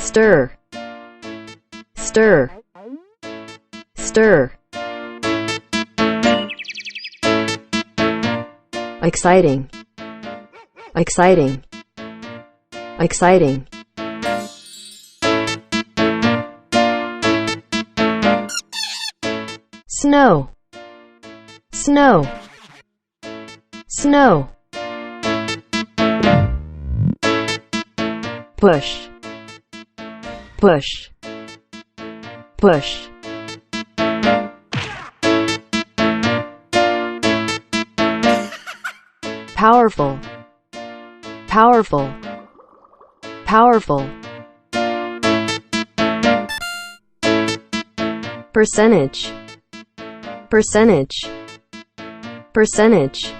stir, stir, stir. Exciting, exciting, exciting. Snow, snow, snow. Push, push, push. Powerful, powerful, powerful. Percentage, percentage, percentage.